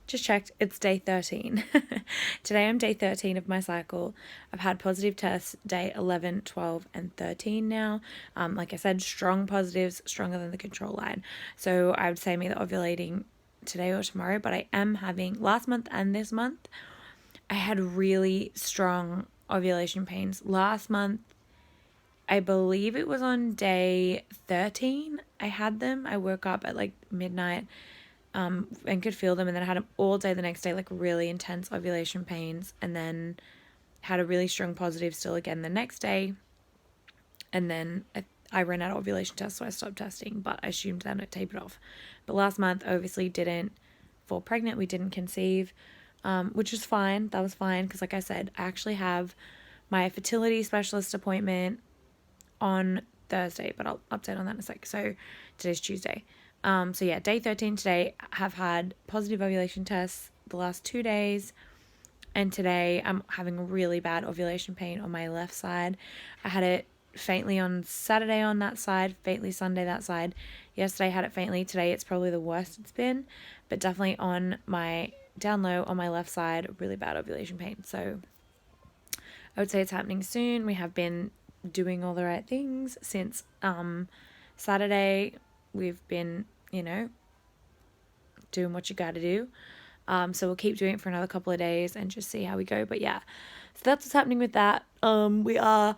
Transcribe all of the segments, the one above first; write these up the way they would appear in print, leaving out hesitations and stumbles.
just checked, it's day 13. Today I'm day 13 of my cycle. I've had positive tests day 11, 12, and 13 now. Like I said, strong positives, stronger than the control line. So I would say I'm either ovulating today or tomorrow, but I am having, last month and this month, I had really strong ovulation pains. Last month, I believe it was on day 13, I had them. I woke up at like midnight and could feel them, and then I had them all day the next day, like really intense ovulation pains, and then had a really strong positive still again the next day, and then I ran out of ovulation tests, so I stopped testing, but I assumed then it tapered off. But last month, obviously didn't fall pregnant, we didn't conceive, which was fine. That was fine, because like I said, I actually have my fertility specialist appointment on Thursday, but I'll update on that in a sec. So today's Tuesday. So yeah, day 13 today. Have had positive ovulation tests the last 2 days, and today I'm having really bad ovulation pain on my left side. I had it faintly on Saturday on that side, faintly Sunday that side. Yesterday I had it faintly. Today it's probably the worst it's been, but definitely on my down low on my left side, really bad ovulation pain. So I would say it's happening soon. We have been doing all the right things since Saturday. We've been, doing what you gotta do. So we'll keep doing it for another couple of days and just see how we go. But yeah, so that's what's happening with that. We are,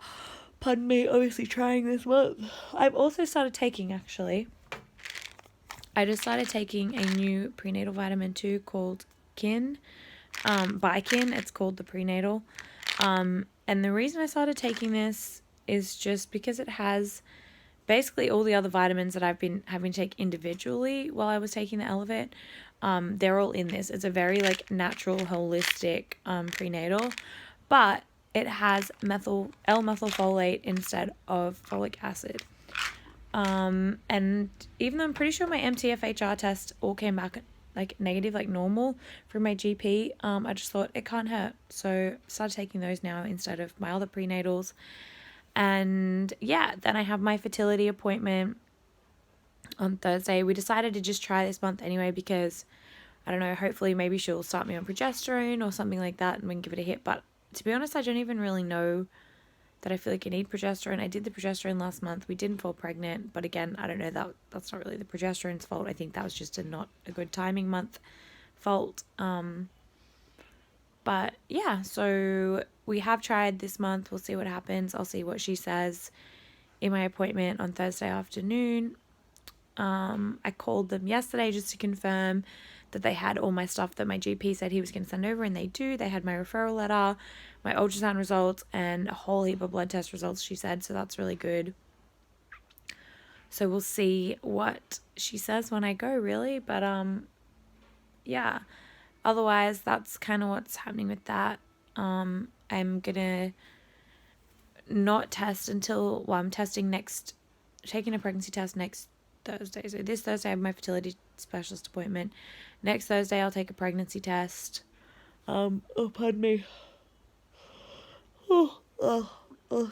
pardon me, obviously trying this month. I've also started taking, actually, I just started taking a new prenatal vitamin too called Kin, by Kin. It's called the prenatal. And the reason I started taking this is just because it has basically all the other vitamins that I've been having to take individually while I was taking the Elevate. They're all in this. It's a very like natural, holistic prenatal, but it has L-methylfolate instead of folic acid. And even though I'm pretty sure my MTFHR test all came back like negative, like normal from my GP, I just thought it can't hurt. So started taking those now instead of my other prenatals. And yeah, then I have my fertility appointment on Thursday. We decided to just try this month anyway because, I don't know, hopefully maybe she'll start me on progesterone or something like that and we can give it a hit. But to be honest, I don't even really know that I feel like I need progesterone. I did the progesterone last month. We didn't fall pregnant, but again, I don't know, that's not really the progesterone's fault. I think that was just not a good timing month fault. But yeah, so we have tried this month. We'll see what happens. I'll see what she says in my appointment on Thursday afternoon. I called them yesterday just to confirm that they had all my stuff that my GP said he was going to send over, and they do. They had my referral letter, my ultrasound results, and a whole heap of blood test results, she said, so that's really good. So we'll see what she says when I go, really, but yeah. Otherwise, that's kind of what's happening with that. I'm gonna not test until, I'm taking a pregnancy test next Thursday. So this Thursday I have my fertility specialist appointment. Next Thursday I'll take a pregnancy test. Pardon me. I'll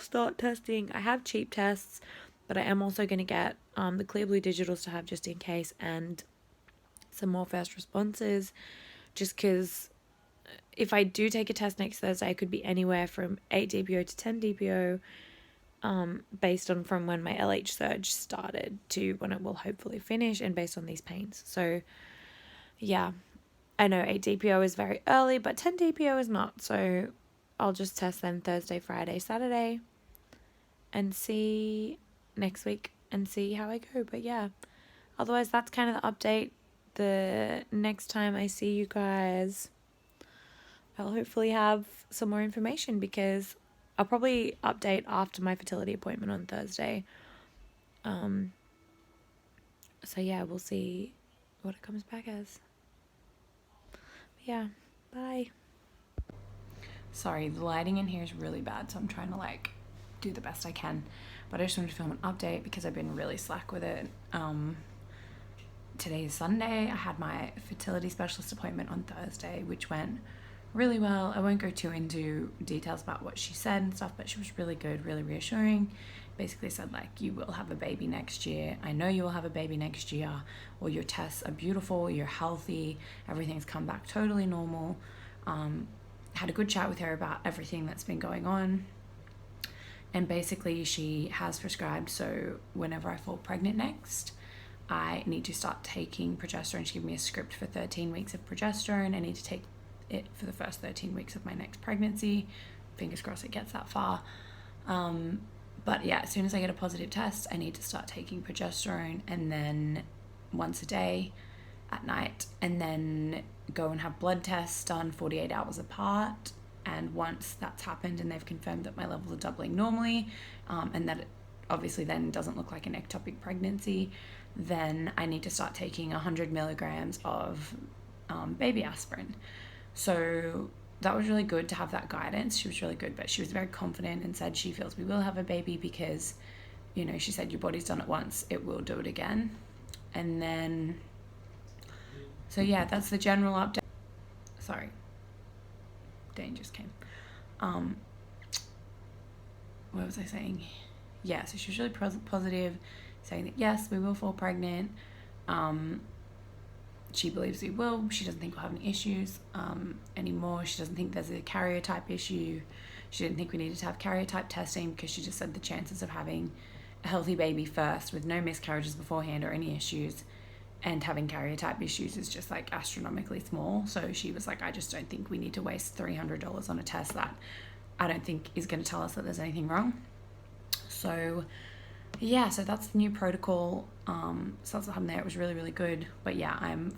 start testing. I have cheap tests, but I am also going to get the Clear Blue Digitals to have just in case, and some more first responses, just because if I do take a test next Thursday, it could be anywhere from 8 DPO to 10 DPO, based on from when my LH surge started to when it will hopefully finish, and based on these pains. So yeah, I know 8 DPO is very early, but 10 DPO is not. So I'll just test them Thursday, Friday, Saturday, and see next week and see how I go. But yeah, otherwise that's kind of the update. The next time I see you guys, I'll hopefully have some more information, because I'll probably update after my fertility appointment on Thursday. So yeah, we'll see what it comes back as. But yeah, bye. Sorry, the lighting in here is really bad, so I'm trying to do the best I can. But I just wanted to film an update because I've been really slack with it. Today is Sunday. I had my fertility specialist appointment on Thursday, which went really well. I won't go too into details about what she said and stuff, but she was really good, really reassuring. Basically said, like, you will have a baby next year. I know you will have a baby next year. Or your tests are beautiful, you're healthy, everything's come back totally normal. Had a good chat with her about everything that's been going on. And basically she has prescribed, so whenever I fall pregnant next, I need to start taking progesterone. She gave me a script for 13 weeks of progesterone. I need to take it for the first 13 weeks of my next pregnancy. Fingers crossed it gets that far. But yeah, as soon as I get a positive test, I need to start taking progesterone, and then once a day at night, and then go and have blood tests done 48 hours apart. And once that's happened and they've confirmed that my levels are doubling normally, and that it obviously then doesn't look like an ectopic pregnancy, then I need to start taking 100 milligrams of baby aspirin. So that was really good to have that guidance. She was really good, but she was very confident and said she feels we will have a baby because, you know, she said your body's done it once, it will do it again. And then, so yeah, that's the general update. Sorry, Dane just came. What was I saying? Yeah, so she was really positive, saying that yes, we will fall pregnant. She believes we will. She doesn't think we'll have any issues anymore. She doesn't think there's a carrier type issue. She didn't think we needed to have carrier type testing because she just said the chances of having a healthy baby first with no miscarriages beforehand or any issues and having carrier type issues is just like astronomically small. So she was like, I just don't think we need to waste $300 on a test that I don't think is going to tell us that there's anything wrong. So yeah, so that's the new protocol. So that's what happened there. It was really, really good. But yeah, I'm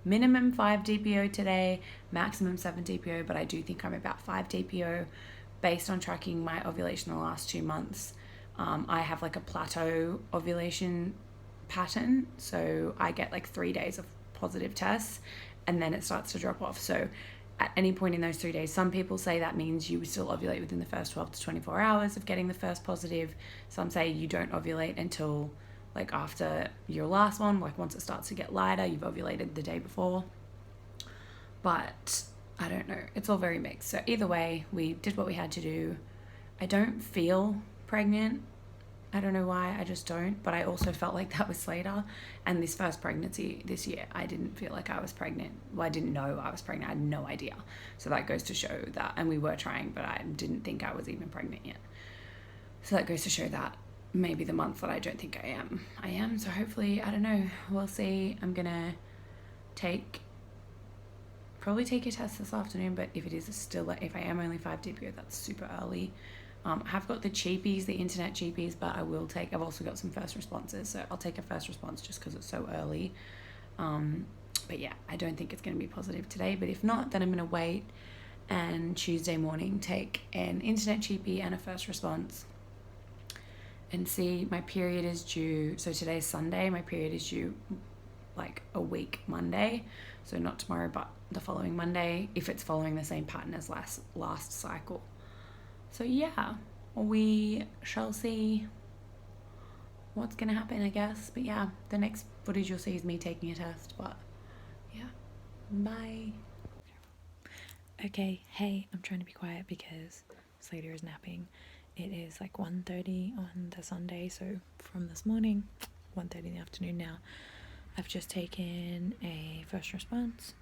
minimum 5 DPO today, maximum 7 DPO, but I do think I'm about 5 DPO based on tracking my ovulation the last 2 months. I have like a plateau ovulation pattern. So I get like 3 days of positive tests and then it starts to drop off. So at any point in those 3 days, some people say that means you still ovulate within the first 12 to 24 hours of getting the first positive. Some say you don't ovulate until like after your last one, like once it starts to get lighter, you've ovulated the day before. But I don't know, it's all very mixed. So either way, we did what we had to do. I don't feel pregnant. I don't know why, I just don't. But I also felt like that with Slater. And this first pregnancy this year, I didn't feel like I was pregnant. Well, I didn't know I was pregnant. I had no idea. So that goes to show that, and we were trying, but I didn't think I was even pregnant yet. So that goes to show that maybe the month that I don't think I am. So hopefully, I don't know, we'll see. I'm going to probably take a test this afternoon, but if it is still, if I am only 5 DPO, that's super early. I have got the cheapies, the internet cheapies, but I've also got some first responses, so I'll take a first response just because it's so early. But yeah, I don't think it's going to be positive today, but if not, then I'm going to wait and Tuesday morning take an internet cheapie and a first response and see. My period is due, so today's Sunday, my period is due like a week Monday, so not tomorrow but the following Monday, if it's following the same pattern as last cycle. So yeah, we shall see what's going to happen, I guess. But yeah, the next footage you'll see is me taking a test. But yeah, bye. Okay, hey, I'm trying to be quiet because Slater is napping. It is like 1:30 on the Sunday, so from this morning, 1:30 in the afternoon now, I've just taken a first response.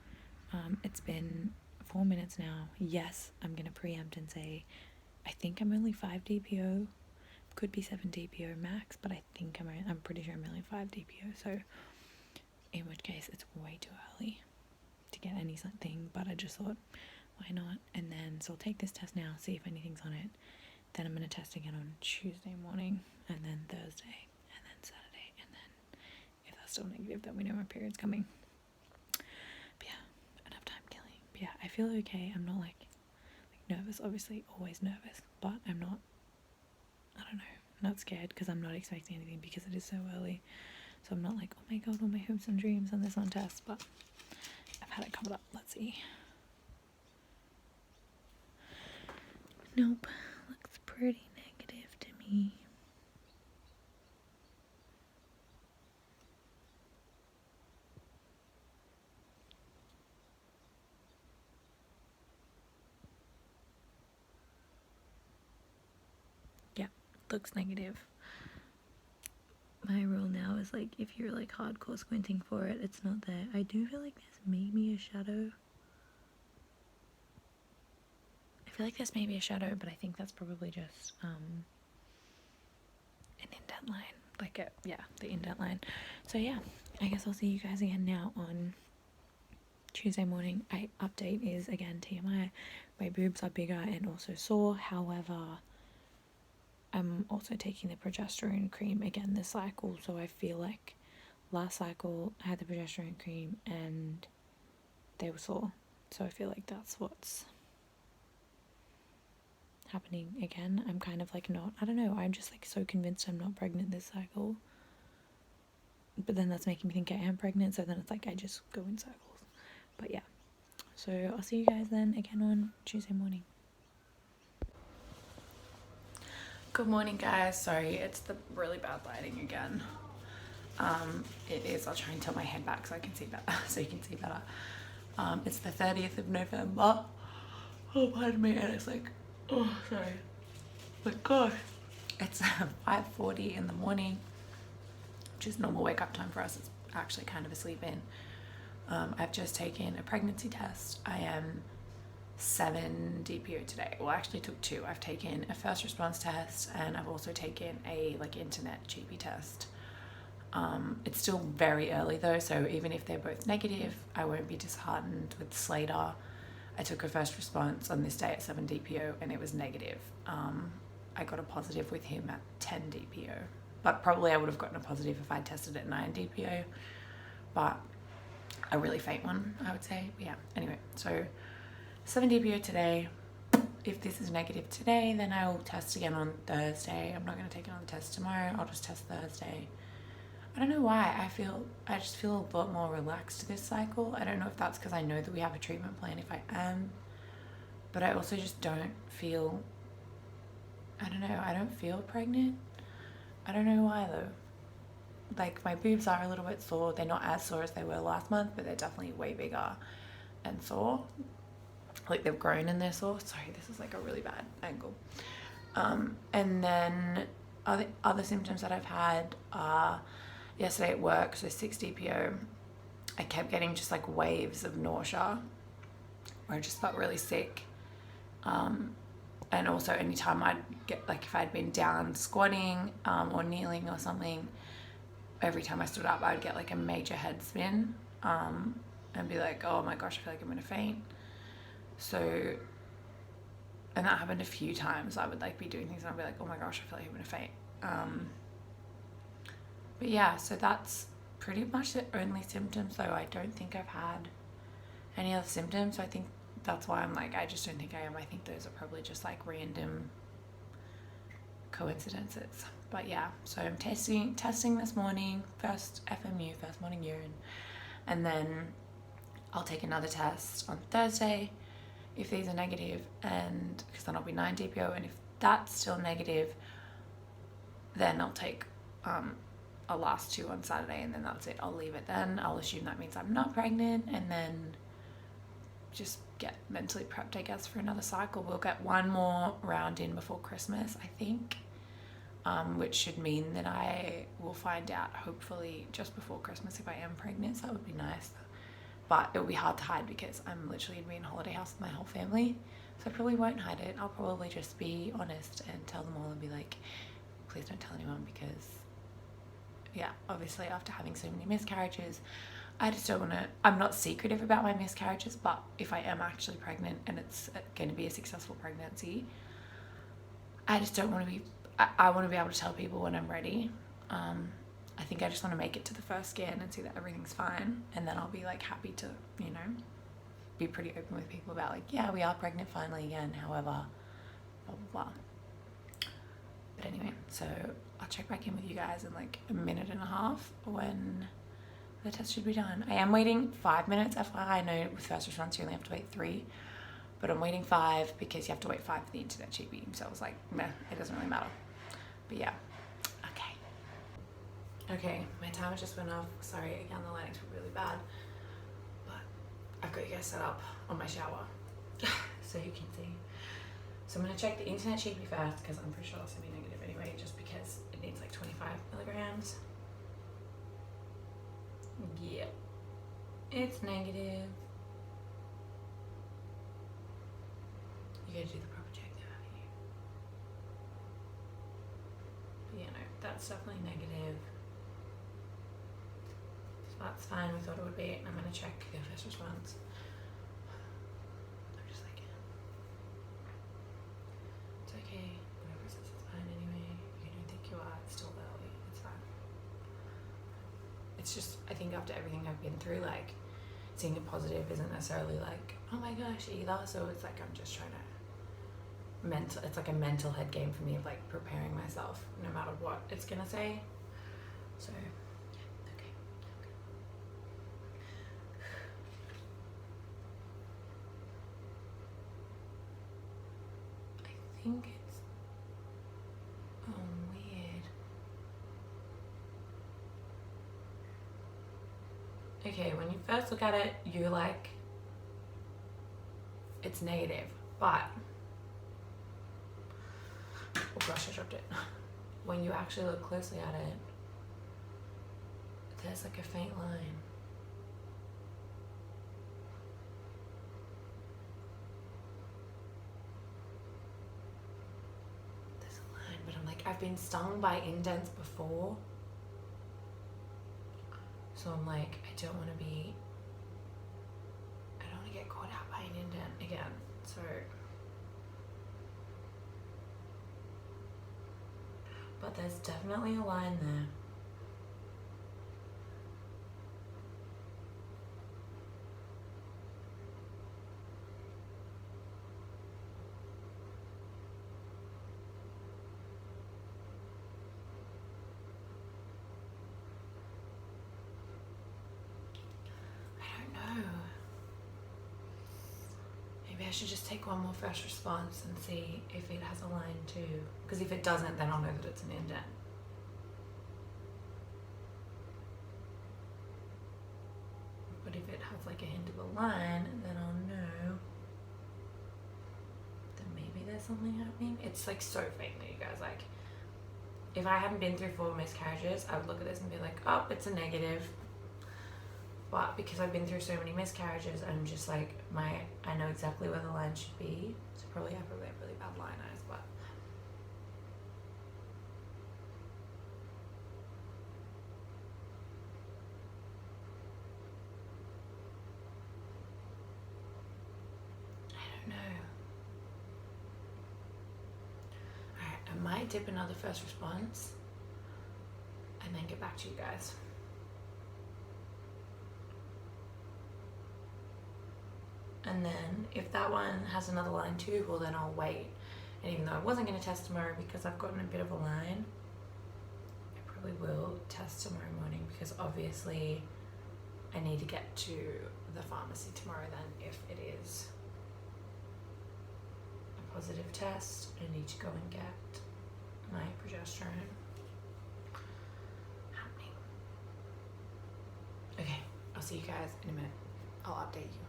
It's been 4 minutes now. Yes, I'm going to preempt and say I think I'm only 5 DPO, could be 7 DPO max, but I think I'm pretty sure I'm only 5 DPO, so in which case it's way too early to get anything, but I just thought, why not? And then, so I'll take this test now, see if anything's on it, then I'm going to test again on Tuesday morning, and then Thursday, and then Saturday, and then if that's still negative, then we know my period's coming. But yeah, enough time killing. But yeah, I feel okay. I'm not like nervous, obviously always nervous, but I'm not, I don't know, not scared because I'm not expecting anything because it is so early. So I'm not like, oh my god, all my hopes and dreams on this one test, but I've had it covered up. Let's see. Nope, looks pretty negative to me. looks negative. My rule now is like, if you're like hardcore squinting for it, it's not there. I do feel like there's maybe a shadow. I feel like there's maybe a shadow, but I think that's probably just an indent line. Like the indent line. So yeah, I guess I'll see you guys again now on Tuesday morning. Update is, again, TMI, my boobs are bigger and also sore. However, I'm also taking the progesterone cream again this cycle, so I feel like last cycle I had the progesterone cream and they were sore, so I feel like that's what's happening again. I'm kind of like not, I don't know, I'm just like so convinced I'm not pregnant this cycle, but then that's making me think I am pregnant, so then it's like I just go in circles. But yeah, so I'll see you guys then again on Tuesday morning. Good morning, guys. Sorry, it's the really bad lighting again. It is. I'll try and tilt my head back so I can see better. So you can see better. It's the 30th of November. Oh, pardon me. And it's like, oh, sorry. But gosh, it's 5:40 in the morning, which is normal wake up time for us. It's actually kind of a sleep in. I've just taken a pregnancy test. I am 7 DPO today. Well, I actually took 2. I've taken a first response test and I've also taken a internet GP test. It's still very early though, so even if they're both negative, I won't be disheartened. With Slater, I took a first response on this day at 7 DPO and it was negative. I got a positive with him at 10 DPO, but probably I would have gotten a positive if I tested at 9 DPO, but a really faint one, I would say. But yeah, anyway, so 7 DPO today. If this is negative today, then I will test again on Thursday. I'm not going to take another test tomorrow. I'll just test Thursday. I don't know why. I just feel a lot more relaxed this cycle. I don't know if that's because I know that we have a treatment plan if I am, but I also just don't feel, I don't feel pregnant. I don't know why though. Like, my boobs are a little bit sore. They're not as sore as they were last month, but they're definitely way bigger and sore. Like, they've grown and they're sore. Sorry, this is like a really bad angle. And then other symptoms that I've had are yesterday at work, so 6 DPO, I kept getting just like waves of nausea where I just felt really sick. And also anytime I'd get, like if I'd been down squatting or kneeling or something, every time I stood up I'd get like a major head spin and be like, oh my gosh, I feel like I'm gonna faint. So, and that happened a few times. I would like be doing things and I'd be like, oh my gosh, I feel like I'm gonna faint. But yeah, so that's pretty much the only symptoms though. I don't think I've had any other symptoms. So I think that's why I'm like, I just don't think I am. I think those are probably just like random coincidences. But yeah, so I'm testing this morning, first FMU, first morning urine, and then I'll take another test on Thursday if these are negative, and because then I'll be 9 DPO, and if that's still negative, then I'll take a last 2 on Saturday, and then that's it. I'll leave it then. I'll assume that means I'm not pregnant, and then just get mentally prepped, I guess, for another cycle. We'll get one more round in before Christmas, I think, which should mean that I will find out hopefully just before Christmas if I am pregnant, so that would be nice. But it will be hard to hide because I'm literally going to be in a holiday house with my whole family, so I probably won't hide it. I'll probably just be honest and tell them all and be like, please don't tell anyone, because yeah, obviously after having so many miscarriages, I just don't want to, I'm not secretive about my miscarriages, but if I am actually pregnant and it's going to be a successful pregnancy, I just don't want to be, I want to be able to tell people when I'm ready. I think I just want to make it to the first scan and see that everything's fine, and then I'll be like happy to, you know, be pretty open with people about like, yeah, we are pregnant finally again, however, blah, blah, blah. But anyway, so I'll check back in with you guys in like a minute and a half when the test should be done. I am waiting 5 minutes, FYI. I know with first response you only have to wait 3, but I'm waiting 5 because you have to wait 5 for the internet GP. So I was like, meh, it doesn't really matter. But yeah, okay, my timer just went off. Sorry, again, the lighting's really bad, but I've got you guys set up on my shower so you can see. So I'm going to check the internet sheepy first, because I'm pretty sure that's going to be negative anyway, just because it needs like 25 milligrams. Yep. It's negative. You gotta do the proper check there, haven't you? But yeah, no, that's definitely negative. So that's fine, we thought it would be, and I'm gonna check the first response. I'm just like, it's okay, whatever it says, it's fine anyway. You don't think you are, it's still early, it's fine. It's just, I think after everything I've been through, like, seeing it positive isn't necessarily like, oh my gosh, either. So it's like I'm just trying to it's like a mental head game for me of like preparing myself no matter what it's gonna say. So yeah, okay. I think it's weird. Okay, when you first look at it, you're like, it's negative, but oh gosh, I dropped it. When you actually look closely at it, there's like a faint line. There's a line, but I'm like, I've been stung by indents before. So I'm like, I don't want to get caught out by an indent again. So but there's definitely a line there. Maybe I should just take one more first response and see if it has a line too. Because if it doesn't, then I'll know that it's an indent. But if it has like a hint of a line, then I'll know that maybe there's something happening. It's like so fake that you guys, like, if I hadn't been through 4 miscarriages, I would look at this and be like, oh, it's a negative. But because I've been through so many miscarriages, I'm just like, I know exactly where the line should be. So probably have really bad line eyes, but I don't know. Alright, I might dip another first response and then get back to you guys. And then if that one has another line too, well then I'll wait. And even though I wasn't going to test tomorrow because I've gotten a bit of a line, I probably will test tomorrow morning, because obviously I need to get to the pharmacy tomorrow then if it is a positive test. I need to go and get my progesterone happening. Okay, I'll see you guys in a minute. I'll update you.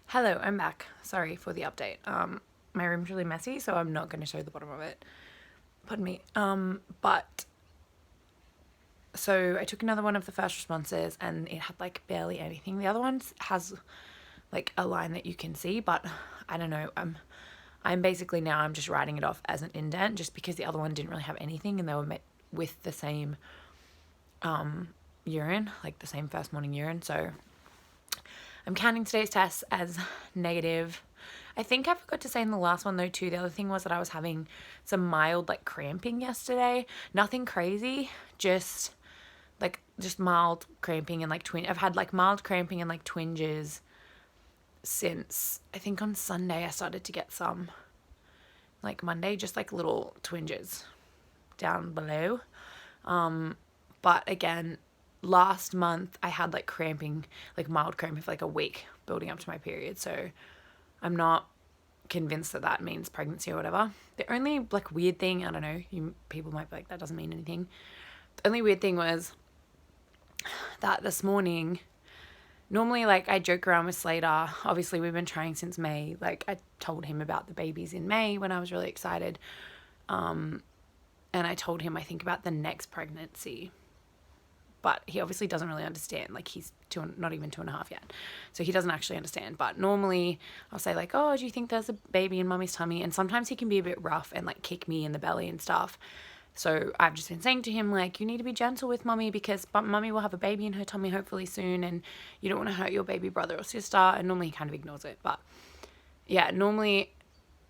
Hello, I'm back. Sorry for the update. My room's really messy, so I'm not going to show the bottom of it. Pardon me. But so I took another one of the first responses and it had like barely anything. The other one has like a line that you can see, but I don't know. I'm basically now I'm just writing it off as an indent, just because the other one didn't really have anything and they were met with the same urine, like the same first morning urine. So I'm counting today's test as negative. I think I forgot to say in the last one though too, the other thing was that I was having some mild like cramping yesterday. Nothing crazy, just mild cramping and like I've had like mild cramping and like twinges since I think on Sunday I started to get some. Like Monday, just like little twinges down below. But again, last month I had like cramping, like mild cramping for like a week building up to my period. So I'm not convinced that that means pregnancy or whatever. The only like weird thing, I don't know, people might be like, that doesn't mean anything. The only weird thing was that this morning normally, like, I joke around with Slater. Obviously, we've been trying since May. Like, I told him about the babies in May when I was really excited. And I told him, I think, about the next pregnancy. But he obviously doesn't really understand. Like, he's not even 2.5 yet. So he doesn't actually understand. But normally I'll say, like, oh, do you think there's a baby in Mummy's tummy? And sometimes he can be a bit rough and, like, kick me in the belly and stuff. So I've just been saying to him, like, you need to be gentle with Mummy because Mummy will have a baby in her tummy hopefully soon. And you don't want to hurt your baby brother or sister. And normally he kind of ignores it. But, yeah, normally,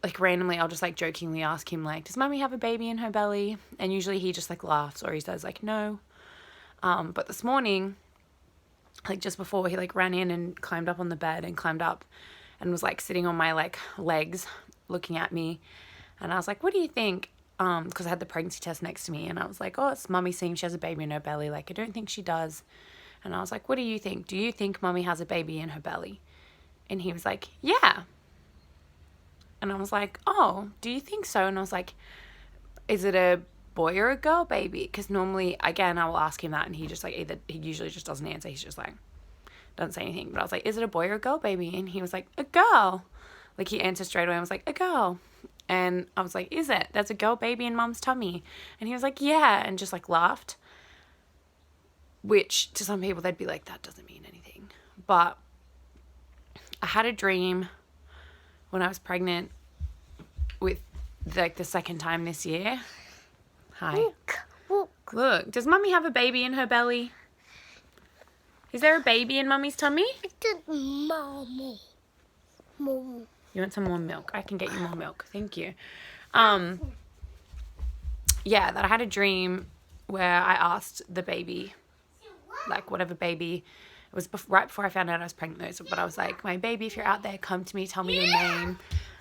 like, randomly I'll just, like, jokingly ask him, like, does Mummy have a baby in her belly? And usually he just, like, laughs or he says, like, no. But this morning, like, just before, he, like, ran in and climbed up on the bed and climbed up and was, like, sitting on my, like, legs looking at me. And I was like, what do you think? Because I had the pregnancy test next to me. And I was like, oh, it's Mummy saying she has a baby in her belly. Like, I don't think she does. And I was like, what do you think? Do you think Mummy has a baby in her belly? And he was like, yeah. And I was like, oh, do you think so? And I was like, is it a boy or a girl baby? Because normally, again, I will ask him that and he just, like, he usually just doesn't answer. He's just like, doesn't say anything. But I was like, is it a boy or a girl baby? And he was like, a girl. Like, he answered straight away. I was like, a girl. And I was like, is it? There's a girl baby in Mum's tummy. And he was like, yeah. And just, like, laughed. Which, to some people, they'd be like, that doesn't mean anything. But I had a dream when I was pregnant with, like, the second time this year. Hi. Look, does Mummy have a baby in her belly? Is there a baby in Mummy's tummy? Mommy. You want some more milk? I can get you more milk. Thank you. Yeah, that I had a dream where I asked the baby, like, whatever baby, it was right before I found out I was pregnant though, but I was like, my baby, if you're out there, come to me, tell me your name.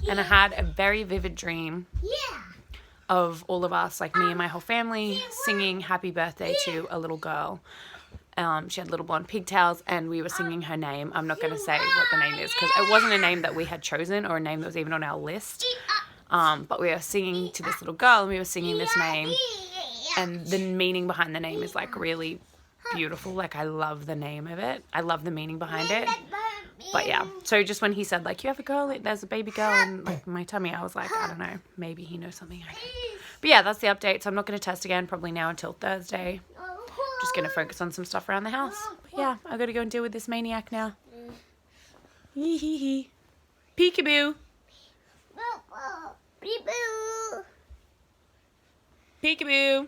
And I had a very vivid dream of all of us, like me and my whole family, singing happy birthday to a little girl. She had little blonde pigtails and we were singing her name. I'm not going to say what the name is because it wasn't a name that we had chosen or a name that was even on our list. But we were singing to this little girl and we were singing this name. And the meaning behind the name is, like, really beautiful. Like, I love the name of it. I love the meaning behind it. But yeah, so just when he said, like, you have a girl, there's a baby girl in, like, my tummy, I was like, I don't know, maybe he knows something I don't. But yeah, that's the update. So I'm not going to test again probably now until Thursday. Just going to focus on some stuff around the house. But yeah, I've got to go and deal with this maniac now. Hee hee hee. Peekaboo. Peekaboo.